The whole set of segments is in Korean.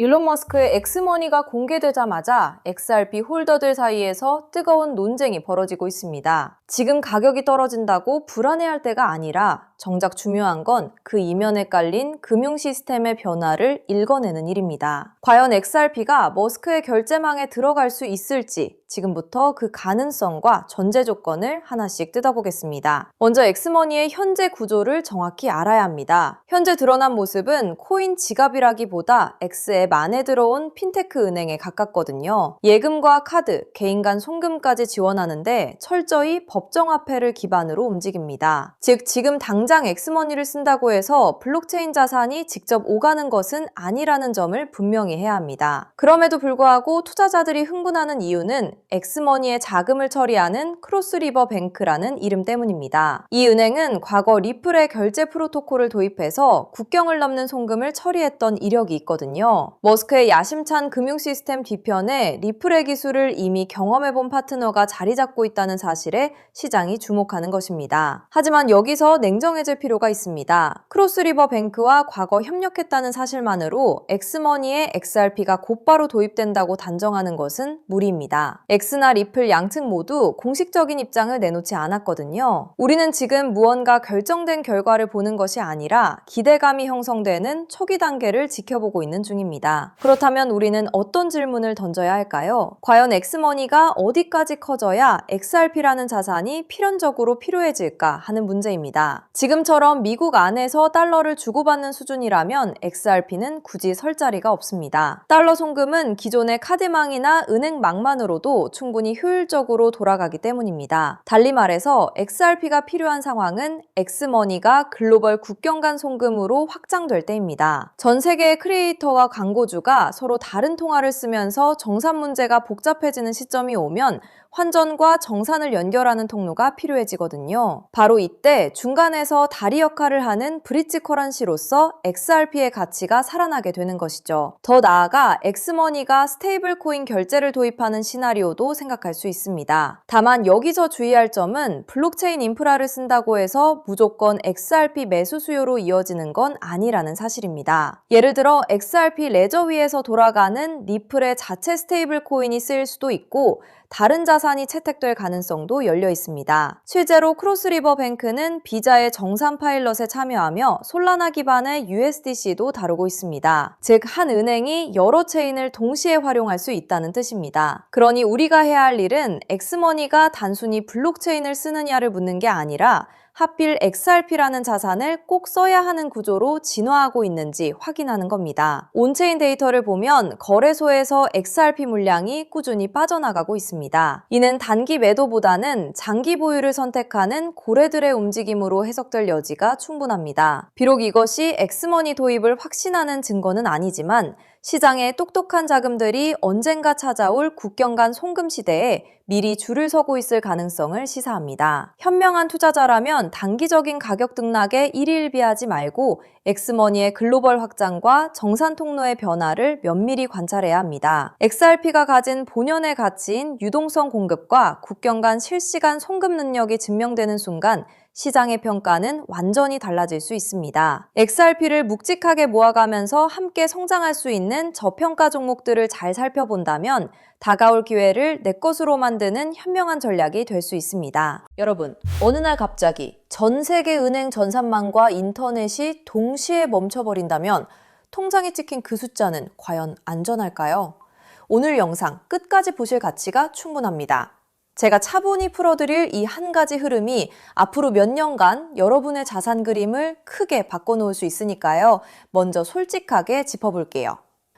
일론 머스크의 엑스머니가 공개되자마자 XRP 홀더들 사이에서 뜨거운 논쟁이 벌어지고 있습니다. 지금 가격이 떨어진다고 불안해할 때가 아니라 정작 중요한 건 그 이면에 깔린 금융 시스템의 변화를 읽어내는 일입니다. 과연 XRP가 머스크의 결제망에 들어갈 수 있을지 지금부터 그 가능성과 전제 조건을 하나씩 뜯어보겠습니다. 먼저 엑스머니의 현재 구조를 정확히 알아야 합니다. 현재 드러난 모습은 코인 지갑이라기보다 X앱 안에 들어온 핀테크 은행에 가깝거든요. 예금과 카드, 개인 간 송금까지 지원하는데 철저히 법정화폐를 기반으로 움직입니다. 즉 지금 당장 엑스머니를 쓴다고 해서 블록체인 자산이 직접 오가는 것은 아니라는 점을 분명히 해야 합니다. 그럼에도 불구하고 투자자들이 흥분하는 이유는 엑스머니의 자금을 처리하는 크로스리버 뱅크라는 이름 때문입니다. 이 은행은 과거 리플의 결제 프로토콜을 도입해서 국경을 넘는 송금을 처리했던 이력이 있거든요. 머스크의 야심찬 금융 시스템 뒤편에 리플의 기술을 이미 경험해본 파트너가 자리 잡고 있다는 사실에 시장이 주목하는 것입니다. 하지만 여기서 냉정해질 필요가 있습니다. 크로스리버 뱅크와 과거 협력했다는 사실만으로 엑스머니에 XRP가 곧바로 도입된다고 단정하는 것은 무리입니다. 엑스나 리플 양측 모두 공식적인 입장을 내놓지 않았거든요. 우리는 지금 무언가 결정된 결과를 보는 것이 아니라 기대감이 형성되는 초기 단계를 지켜보고 있는 중입니다. 그렇다면 우리는 어떤 질문을 던져야 할까요? 과연 엑스머니가 어디까지 커져야 XRP라는 자산이 필연적으로 필요해질까 하는 문제입니다. 지금처럼 미국 안에서 달러를 주고받는 수준이라면 XRP는 굳이 설 자리가 없습니다. 달러 송금은 기존의 카드망이나 은행망만으로도 충분히 효율적으로 돌아가기 때문입니다. 달리 말해서 XRP가 필요한 상황은 엑스머니가 글로벌 국경 간 송금으로 확장될 때입니다. 전 세계의 크리에이터와 광고주가 서로 다른 통화를 쓰면서 정산 문제가 복잡해지는 시점이 오면 환전과 정산을 연결하는 통로가 필요해지거든요. 바로 이때 중간에서 다리 역할을 하는 브릿지 커런시로서 XRP의 가치가 살아나게 되는 것이죠. 더 나아가 엑스머니가 스테이블 코인 결제를 도입하는 시나리오도 생각할 수 있습니다. 다만 여기서 주의할 점은 블록체인 인프라를 쓴다고 해서 무조건 XRP 매수 수요로 이어지는 건 아니라는 사실입니다. 예를 들어 XRP 레저 위에서 돌아가는 리플의 자체 스테이블 코인이 쓰일 수도 있고 다른 자산이 채택될 가능성도 열려 있습니다. 실제로 크로스리버 뱅크는 비자의 정산 파일럿에 참여하며 솔라나 기반의 USDC도 다루고 있습니다. 즉, 한 은행이 여러 체인을 동시에 활용할 수 있다는 뜻입니다. 그러니 우리가 해야 할 일은 엑스머니가 단순히 블록체인을 쓰느냐를 묻는 게 아니라 하필 XRP라는 자산을 꼭 써야 하는 구조로 진화하고 있는지 확인하는 겁니다. 온체인 데이터를 보면 거래소에서 XRP 물량이 꾸준히 빠져나가고 있습니다. 이는 단기 매도보다는 장기 보유를 선택하는 고래들의 움직임으로 해석될 여지가 충분합니다. 비록 이것이 엑스머니 도입을 확신하는 증거는 아니지만 시장에 똑똑한 자금들이 언젠가 찾아올 국경 간 송금 시대에 미리 줄을 서고 있을 가능성을 시사합니다. 현명한 투자자라면 단기적인 가격 등락에 일희일비하지 말고 엑스머니의 글로벌 확장과 정산 통로의 변화를 면밀히 관찰해야 합니다. XRP가 가진 본연의 가치인 유동성 공급과 국경 간 실시간 송금 능력이 증명되는 순간 시장의 평가는 완전히 달라질 수 있습니다. XRP를 묵직하게 모아가면서 함께 성장할 수 있는 저평가 종목들을 잘 살펴본다면 다가올 기회를 내 것으로 만드는 현명한 전략이 될 수 있습니다. 여러분, 어느 날 갑자기 전 세계 은행 전산망과 인터넷이 동시에 멈춰버린다면 통장에 찍힌 그 숫자는 과연 안전할까요? 오늘 영상 끝까지 보실 가치가 충분합니다. 제가 차분히 풀어드릴 이 한 가지 흐름이 앞으로 몇 년간 여러분의 자산 그림을 크게 바꿔놓을 수 있으니까요. 먼저 솔직하게 짚어볼게요.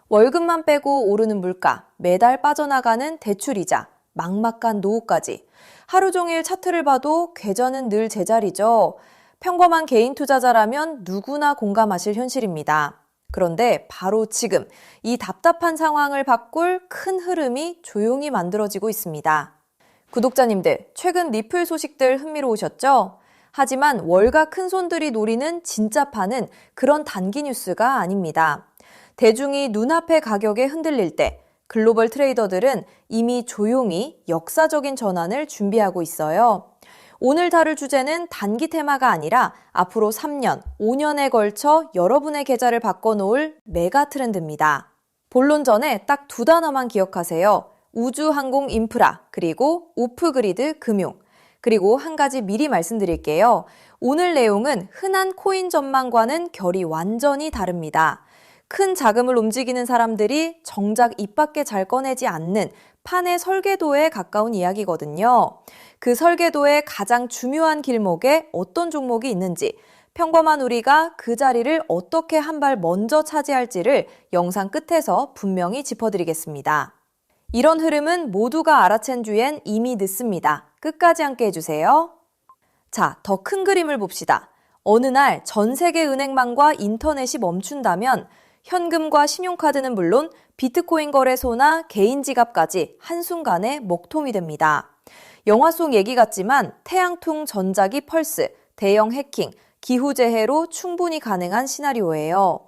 월급만 빼고 오르는 물가, 매달 빠져나가는 대출이자, 막막한 노후까지. 하루 종일 차트를 봐도 궤전은 늘 제자리죠. 평범한 개인 투자자라면 누구나 공감하실 현실입니다. 그런데 바로 지금 이 답답한 상황을 바꿀 큰 흐름이 조용히 만들어지고 있습니다. 구독자님들, 최근 리플 소식들 흥미로우셨죠? 하지만 월가 큰손들이 노리는 진짜 판은 그런 단기 뉴스가 아닙니다. 대중이 눈앞의 가격에 흔들릴 때 글로벌 트레이더들은 이미 조용히 역사적인 전환을 준비하고 있어요. 오늘 다룰 주제는 단기 테마가 아니라 앞으로 3년, 5년에 걸쳐 여러분의 계좌를 바꿔놓을 메가 트렌드입니다. 본론 전에 딱 두 단어만 기억하세요. 우주항공 인프라, 그리고 오프그리드 금융. 그리고 한 가지 미리 말씀드릴게요. 오늘 내용은 흔한 코인 전망과는 결이 완전히 다릅니다. 큰 자금을 움직이는 사람들이 정작 입 밖에 잘 꺼내지 않는 판의 설계도에 가까운 이야기거든요. 그 설계도의 가장 중요한 길목에 어떤 종목이 있는지, 평범한 우리가 그 자리를 어떻게 한 발 먼저 차지할지를 영상 끝에서 분명히 짚어드리겠습니다. 이런 흐름은 모두가 알아챈 뒤엔 이미 늦습니다. 끝까지 함께 해주세요. 자, 더 큰 그림을 봅시다. 어느 날 전 세계 은행망과 인터넷이 멈춘다면 현금과 신용카드는 물론 비트코인 거래소나 개인 지갑까지 한순간에 먹통이 됩니다. 영화 속 얘기 같지만 태양풍 전자기 펄스, 대형 해킹, 기후재해로 충분히 가능한 시나리오예요.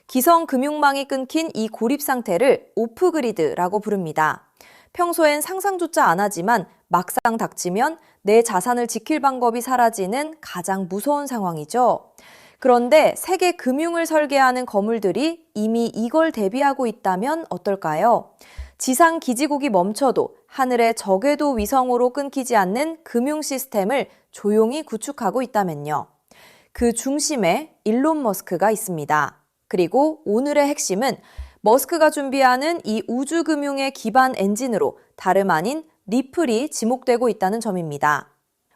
기성 금융망이 끊긴 이 고립 상태를 오프그리드라고 부릅니다. 평소엔 상상조차 안 하지만 막상 닥치면 내 자산을 지킬 방법이 사라지는 가장 무서운 상황이죠. 그런데 세계 금융을 설계하는 거물들이 이미 이걸 대비하고 있다면 어떨까요? 지상 기지국이 멈춰도 하늘의 저궤도 위성으로 끊기지 않는 금융 시스템을 조용히 구축하고 있다면요. 그 중심에 일론 머스크가 있습니다. 그리고 오늘의 핵심은 머스크가 준비하는 이 우주금융의 기반 엔진으로 다름 아닌 리플이 지목되고 있다는 점입니다.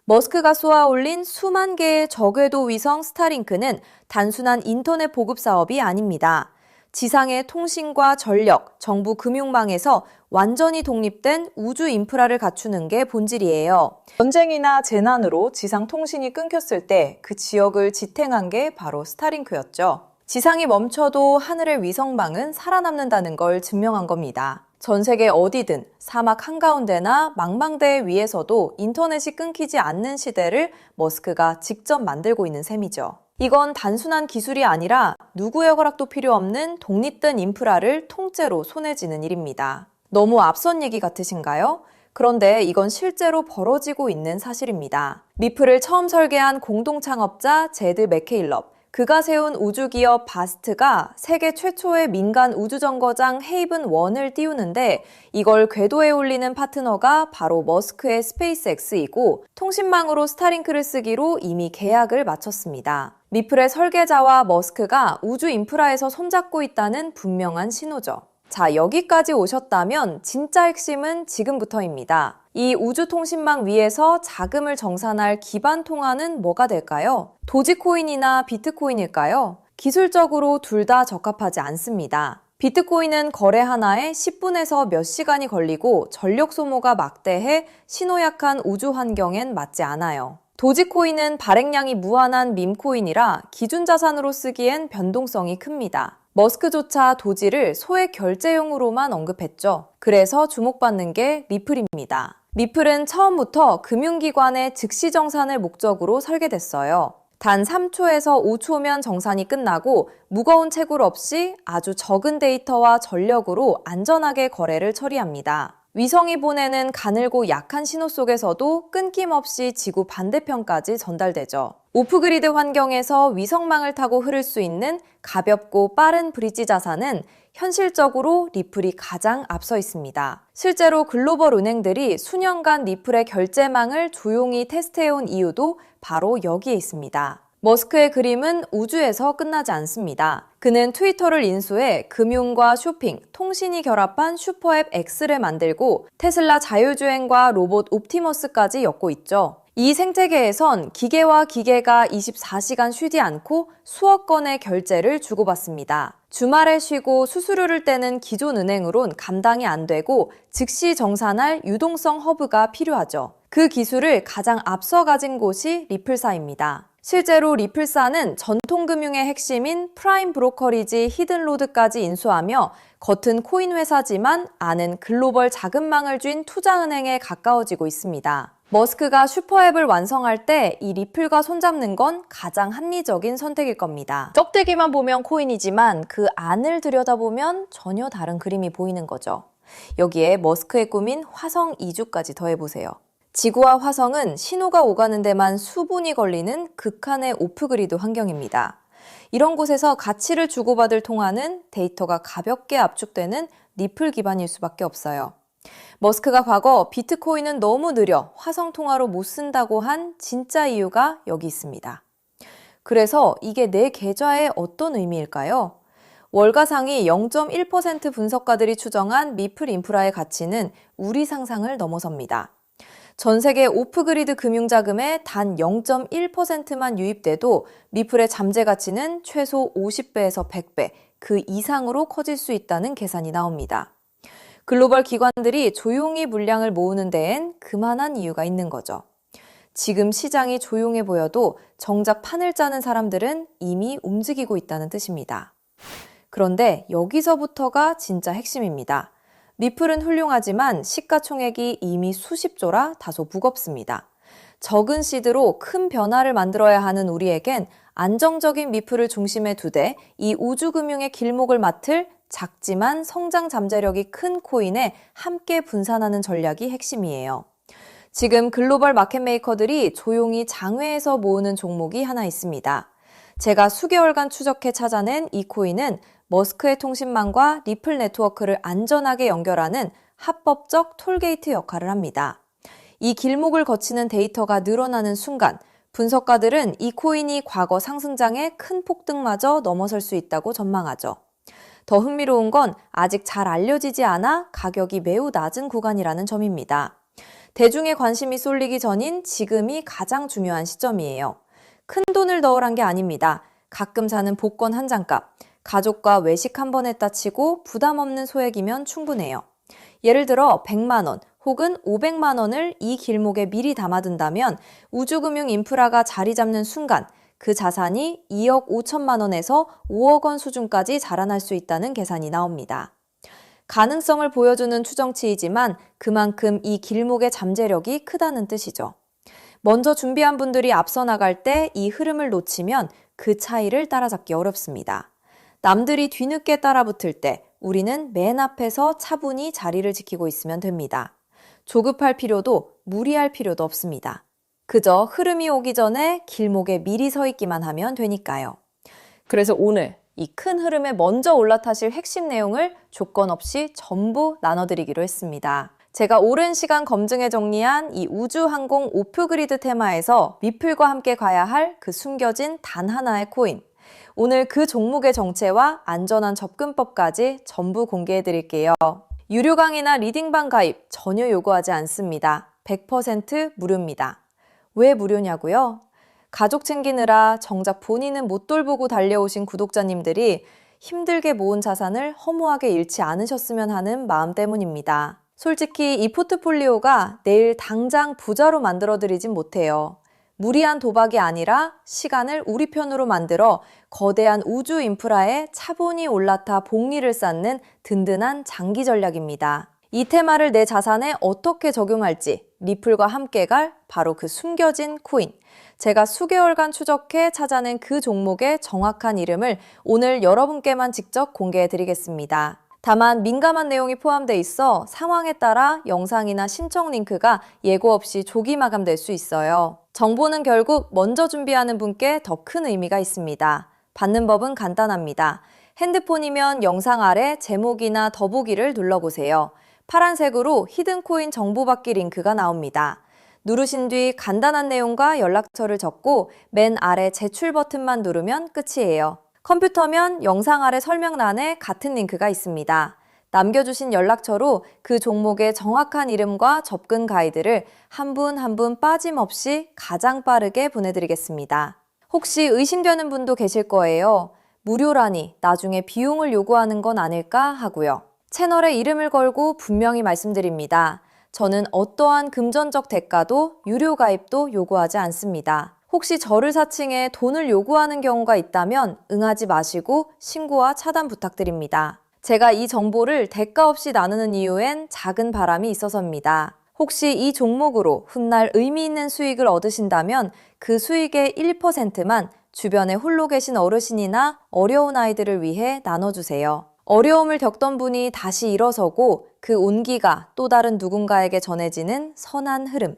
머스크가 쏘아올린 수만 개의 저궤도 위성 스타링크는 단순한 인터넷 보급 사업이 아닙니다. 지상의 통신과 전력, 정부 금융망에서 완전히 독립된 우주 인프라를 갖추는 게 본질이에요. 전쟁이나 재난으로 지상 통신이 끊겼을 때 그 지역을 지탱한 게 바로 스타링크였죠. 지상이 멈춰도 하늘의 위성망은 살아남는다는 걸 증명한 겁니다. 전 세계 어디든 사막 한가운데나 망망대해 위에서도 인터넷이 끊기지 않는 시대를 머스크가 직접 만들고 있는 셈이죠. 이건 단순한 기술이 아니라 누구의 허락도 필요 없는 독립된 인프라를 통째로 손에 쥐는 일입니다. 너무 앞선 얘기 같으신가요? 그런데 이건 실제로 벌어지고 있는 사실입니다. 리플을 처음 설계한 공동 창업자 제드 맥케일럽, 그가 세운 우주기업 바스트가 세계 최초의 민간 우주정거장 헤이븐 1을 띄우는데 이걸 궤도에 올리는 파트너가 바로 머스크의 스페이스X이고 통신망으로 스타링크를 쓰기로 이미 계약을 마쳤습니다. 리플의 설계자와 머스크가 우주 인프라에서 손잡고 있다는 분명한 신호죠. 자, 여기까지 오셨다면 진짜 핵심은 지금부터입니다. 이 우주통신망 위에서 자금을 정산할 기반 통화는 뭐가 될까요? 도지코인이나 비트코인일까요? 기술적으로 둘 다 적합하지 않습니다. 비트코인은 거래 하나에 10분에서 몇 시간이 걸리고 전력 소모가 막대해 신호약한 우주 환경엔 맞지 않아요. 도지코인은 발행량이 무한한 밈코인이라 기준 자산으로 쓰기엔 변동성이 큽니다. 머스크조차 도지를 소액 결제용으로만 언급했죠. 그래서 주목받는 게 리플입니다. 리플은 처음부터 금융기관의 즉시 정산을 목적으로 설계됐어요. 단 3초에서 5초면 정산이 끝나고 무거운 채굴 없이 아주 적은 데이터와 전력으로 안전하게 거래를 처리합니다. 위성이 보내는 가늘고 약한 신호 속에서도 끊김없이 지구 반대편까지 전달되죠. 오프그리드 환경에서 위성망을 타고 흐를 수 있는 가볍고 빠른 브릿지 자산은 현실적으로 리플이 가장 앞서 있습니다. 실제로 글로벌 은행들이 수년간 리플의 결제망을 조용히 테스트해온 이유도 바로 여기에 있습니다. 머스크의 그림은 우주에서 끝나지 않습니다. 그는 트위터를 인수해 금융과 쇼핑, 통신이 결합한 슈퍼앱 X를 만들고 테슬라 자율주행과 로봇 옵티머스까지 엮고 있죠. 이 생태계에선 기계와 기계가 24시간 쉬지 않고 수억 건의 결제를 주고받습니다. 주말에 쉬고 수수료를 떼는 기존 은행으론 감당이 안 되고 즉시 정산할 유동성 허브가 필요하죠. 그 기술을 가장 앞서 가진 곳이 리플사입니다. 실제로 리플사는 전통금융의 핵심인 프라임 브로커리지 히든로드까지 인수하며 겉은 코인 회사지만 안은 글로벌 자금망을 쥔 투자은행에 가까워지고 있습니다. 머스크가 슈퍼앱을 완성할 때 이 리플과 손잡는 건 가장 합리적인 선택일 겁니다. 쩍대기만 보면 코인이지만 그 안을 들여다보면 전혀 다른 그림이 보이는 거죠. 여기에 머스크의 꿈인 화성 이주까지 더해보세요. 지구와 화성은 신호가 오가는 데만 수분이 걸리는 극한의 오프그리드 환경입니다. 이런 곳에서 가치를 주고받을 통화는 데이터가 가볍게 압축되는 리플 기반일 수밖에 없어요. 머스크가 과거 비트코인은 너무 느려 화성 통화로 못 쓴다고 한 진짜 이유가 여기 있습니다. 그래서 이게 내 계좌에 어떤 의미일까요? 월가 상위 0.1% 분석가들이 추정한 미플 인프라의 가치는 우리 상상을 넘어섭니다. 전 세계 오프그리드 금융자금의 단 0.1%만 유입돼도 미플의 잠재 가치는 최소 50배에서 100배, 그 이상으로 커질 수 있다는 계산이 나옵니다. 글로벌 기관들이 조용히 물량을 모으는 데엔 그만한 이유가 있는 거죠. 지금 시장이 조용해 보여도 정작 판을 짜는 사람들은 이미 움직이고 있다는 뜻입니다. 그런데 여기서부터가 진짜 핵심입니다. 미플은 훌륭하지만 시가총액이 이미 수십조라 다소 무겁습니다. 적은 시드로 큰 변화를 만들어야 하는 우리에겐 안정적인 미플을 중심에 두되 이 우주금융의 길목을 맡을 작지만 성장 잠재력이 큰 코인에 함께 분산하는 전략이 핵심이에요. 지금 글로벌 마켓메이커들이 조용히 장외에서 모으는 종목이 하나 있습니다. 제가 수개월간 추적해 찾아낸 이 코인은 머스크의 통신망과 리플 네트워크를 안전하게 연결하는 합법적 톨게이트 역할을 합니다. 이 길목을 거치는 데이터가 늘어나는 순간 분석가들은 이 코인이 과거 상승장의 큰 폭등마저 넘어설 수 있다고 전망하죠. 더 흥미로운 건 아직 잘 알려지지 않아 가격이 매우 낮은 구간이라는 점입니다. 대중의 관심이 쏠리기 전인 지금이 가장 중요한 시점이에요. 큰 돈을 넣으란 게 아닙니다. 가끔 사는 복권 한 장값, 가족과 외식 한 번 했다 치고 부담 없는 소액이면 충분해요. 예를 들어 100만 원 혹은 500만 원을 이 길목에 미리 담아둔다면 우주금융 인프라가 자리 잡는 순간 그 자산이 2억 5천만 원에서 5억 원 수준까지 자라날 수 있다는 계산이 나옵니다. 가능성을 보여주는 추정치이지만 그만큼 이 길목의 잠재력이 크다는 뜻이죠. 먼저 준비한 분들이 앞서 나갈 때 이 흐름을 놓치면 그 차이를 따라잡기 어렵습니다. 남들이 뒤늦게 따라붙을 때 우리는 맨 앞에서 차분히 자리를 지키고 있으면 됩니다. 조급할 필요도 무리할 필요도 없습니다. 그저 흐름이 오기 전에 길목에 미리 서 있기만 하면 되니까요. 그래서 오늘 이 큰 흐름에 먼저 올라타실 핵심 내용을 조건 없이 전부 나눠드리기로 했습니다. 제가 오랜 시간 검증해 정리한 이 우주항공 오프그리드 테마에서 미플과 함께 가야 할 그 숨겨진 단 하나의 코인. 오늘 그 종목의 정체와 안전한 접근법까지 전부 공개해 드릴게요. 유료 강의나 리딩방 가입 전혀 요구하지 않습니다. 100% 무료입니다. 왜 무료냐고요? 가족 챙기느라 정작 본인은 못 돌보고 달려오신 구독자님들이 힘들게 모은 자산을 허무하게 잃지 않으셨으면 하는 마음 때문입니다. 솔직히 이 포트폴리오가 내일 당장 부자로 만들어드리진 못해요. 무리한 도박이 아니라 시간을 우리 편으로 만들어 거대한 우주 인프라에 차분히 올라타 복리를 쌓는 든든한 장기 전략입니다. 이 테마를 내 자산에 어떻게 적용할지 리플과 함께 갈 바로 그 숨겨진 코인. 제가 수개월간 추적해 찾아낸 그 종목의 정확한 이름을 오늘 여러분께만 직접 공개해 드리겠습니다. 다만 민감한 내용이 포함되어 있어 상황에 따라 영상이나 신청 링크가 예고 없이 조기 마감될 수 있어요. 정보는 결국 먼저 준비하는 분께 더 큰 의미가 있습니다. 받는 법은 간단합니다. 핸드폰이면 영상 아래 제목이나 더보기를 눌러보세요. 파란색으로 히든코인 정보받기 링크가 나옵니다. 누르신 뒤 간단한 내용과 연락처를 적고 맨 아래 제출 버튼만 누르면 끝이에요. 컴퓨터면 영상 아래 설명란에 같은 링크가 있습니다. 남겨주신 연락처로 그 종목의 정확한 이름과 접근 가이드를 한 분 한 분 빠짐없이 가장 빠르게 보내드리겠습니다. 혹시 의심되는 분도 계실 거예요. 무료라니 나중에 비용을 요구하는 건 아닐까 하고요. 채널에 이름을 걸고 분명히 말씀드립니다. 저는 어떠한 금전적 대가도 유료 가입도 요구하지 않습니다. 혹시 저를 사칭해 돈을 요구하는 경우가 있다면 응하지 마시고 신고와 차단 부탁드립니다. 제가 이 정보를 대가 없이 나누는 이유엔 작은 바람이 있어서입니다. 혹시 이 종목으로 훗날 의미 있는 수익을 얻으신다면 그 수익의 1%만 주변에 홀로 계신 어르신이나 어려운 아이들을 위해 나눠주세요. 어려움을 겪던 분이 다시 일어서고 그 온기가 또 다른 누군가에게 전해지는 선한 흐름.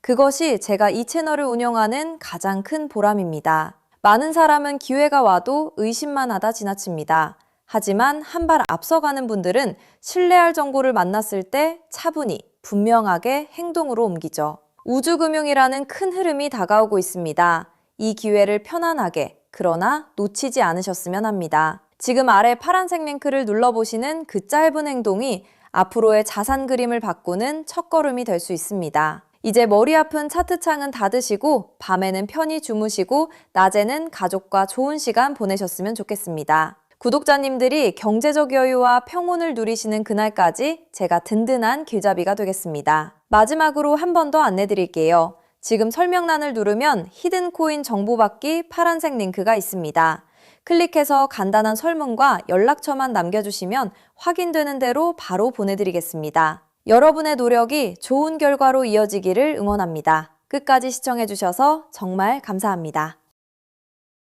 그것이 제가 이 채널을 운영하는 가장 큰 보람입니다. 많은 사람은 기회가 와도 의심만 하다 지나칩니다. 하지만 한 발 앞서가는 분들은 신뢰할 정보를 만났을 때 차분히, 분명하게 행동으로 옮기죠. 우주금융이라는 큰 흐름이 다가오고 있습니다. 이 기회를 편안하게, 그러나 놓치지 않으셨으면 합니다. 지금 아래 파란색 링크를 눌러보시는 그 짧은 행동이 앞으로의 자산 그림을 바꾸는 첫걸음이 될 수 있습니다. 이제 머리 아픈 차트창은 닫으시고 밤에는 편히 주무시고 낮에는 가족과 좋은 시간 보내셨으면 좋겠습니다. 구독자님들이 경제적 여유와 평온을 누리시는 그날까지 제가 든든한 길잡이가 되겠습니다. 마지막으로 한 번 더 안내드릴게요. 지금 설명란을 누르면 히든 코인 정보받기 파란색 링크가 있습니다. 클릭해서 간단한 설문과 연락처만 남겨주시면 확인되는 대로 바로 보내드리겠습니다. 여러분의 노력이 좋은 결과로 이어지기를 응원합니다. 끝까지 시청해주셔서 정말 감사합니다.